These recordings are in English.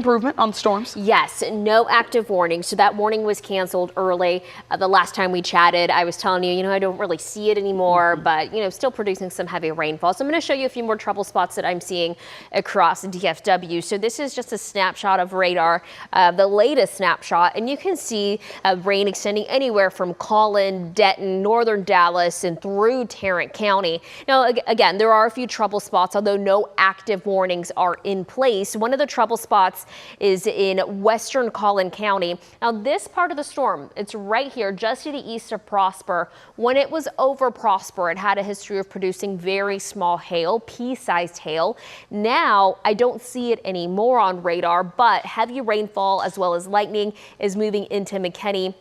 Improvement on storms? Yes, no active warning. So that warning was canceled early. The last time we chatted, I was telling you, I don't really see it anymore, but, still producing some heavy rainfall. So I'm going to show you a few more trouble spots that I'm seeing across DFW. So this is just a snapshot of radar, the latest snapshot, and you can see rain extending anywhere from Collin, Denton, northern Dallas, and through Tarrant County. Now, again, there are a few trouble spots, although no active warnings are in place. One of the trouble spots is in western Collin County. Now this part of the storm, it's right here just to the east of Prosper. When it was over Prosper, it had a history of producing very small hail, pea-sized hail. Now I don't see it anymore on radar, but heavy rainfall as well as lightning is moving into McKinney,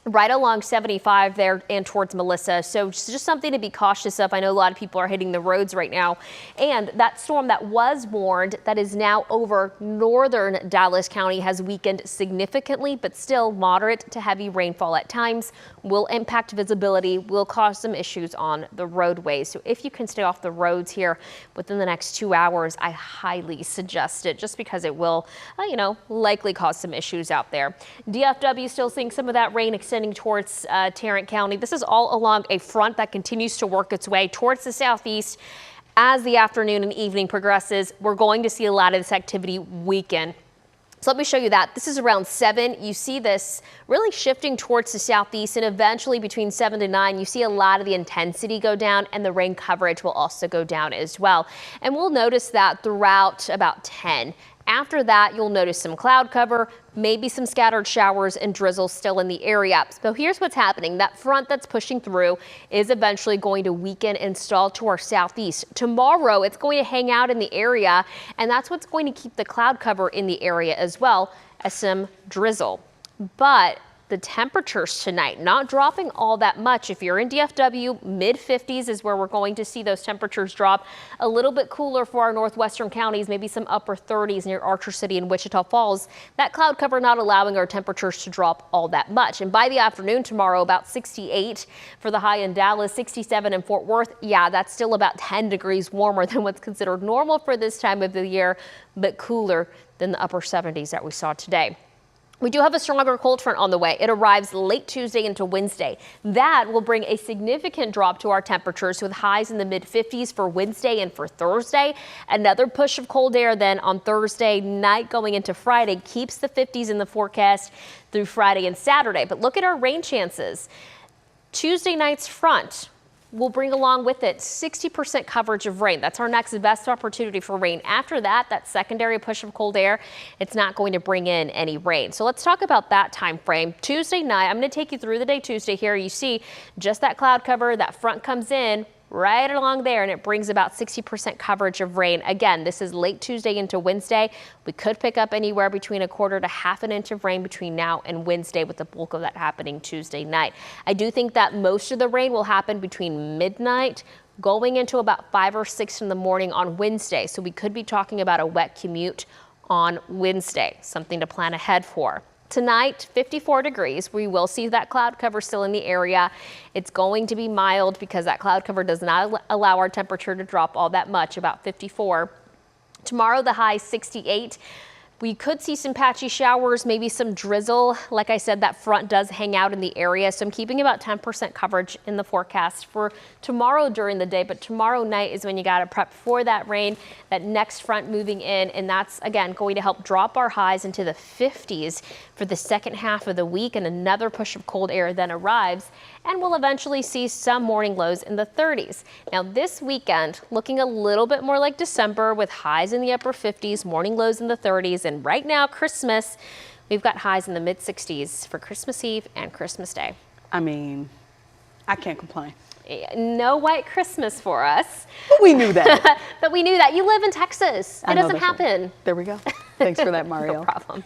right along 75 there and towards Melissa. So just something to be cautious of. I know a lot of people are hitting the roads right now. And that storm that was warned that is now over northern Dallas County has weakened significantly, but still moderate to heavy rainfall at times will impact visibility, will cause some issues on the roadways. So if you can stay off the roads here within the next 2 hours, I highly suggest it, just because it will, likely cause some issues out there. DFW still seeing some of that rain extending towards Tarrant County. This is all along a front that continues to work its way towards the southeast. As the afternoon and evening progresses, we're going to see a lot of this activity weaken. So let me show you that. This is around 7. You see this really shifting towards the southeast, and eventually between 7 to 9, you see a lot of the intensity go down, and the rain coverage will also go down as well. And we'll notice that throughout about 10. After that, you'll notice some cloud cover, maybe some scattered showers and drizzle still in the area. So here's what's happening. That front that's pushing through is eventually going to weaken and stall to our southeast. Tomorrow, it's going to hang out in the area, and that's what's going to keep the cloud cover in the area as well as some drizzle. But the temperatures tonight not dropping all that much. If you're in DFW, mid 50s is where we're going to see those temperatures drop. A little bit cooler for our northwestern counties, maybe some upper 30s near Archer City and Wichita Falls. That cloud cover not allowing our temperatures to drop all that much. And by the afternoon tomorrow, about 68 for the high in Dallas, 67 in Fort Worth. Yeah, that's still about 10 degrees warmer than what's considered normal for this time of the year, but cooler than the upper 70s that we saw today. We do have a stronger cold front on the way. It arrives late Tuesday into Wednesday. That will bring a significant drop to our temperatures, with highs in the mid 50s for Wednesday and for Thursday. Another push of cold air then on Thursday night going into Friday keeps the 50s in the forecast through Friday and Saturday. But look at our rain chances. Tuesday night's front will bring along with it 60% coverage of rain. That's our next best opportunity for rain. After that, that secondary push of cold air, it's not going to bring in any rain. So let's talk about that time frame. Tuesday night, I'm going to take you through the day Tuesday here. You see just that cloud cover, that front comes in right along there, and it brings about 60% coverage of rain. Again, this is late Tuesday into Wednesday. We could pick up anywhere between 1/4 to 1/2 inch of rain between now and Wednesday, with the bulk of that happening Tuesday night. I do think that most of the rain will happen between midnight going into about 5 or 6 in the morning on Wednesday. So we could be talking about a wet commute on Wednesday, something to plan ahead for. Tonight, 54 degrees. We will see that cloud cover still in the area. It's going to be mild because that cloud cover does not allow our temperature to drop all that much, about 54. Tomorrow, the high 68. We could see some patchy showers, maybe some drizzle. Like I said, that front does hang out in the area, so I'm keeping about 10% coverage in the forecast for tomorrow during the day. But tomorrow night is when you got to prep for that rain, that next front moving in, and that's, again, going to help drop our highs into the 50s for the second half of the week, and another push of cold air then arrives, and we'll eventually see some morning lows in the 30s. Now, this weekend, looking a little bit more like December, with highs in the upper 50s, morning lows in the 30s, and right now, Christmas, we've got highs in the mid 60s for Christmas Eve and Christmas Day. I mean, I can't complain. No white Christmas for us. But we knew that. But we knew that. You live in Texas. It doesn't happen. Right. There we go. Thanks for that, Mario. No problem.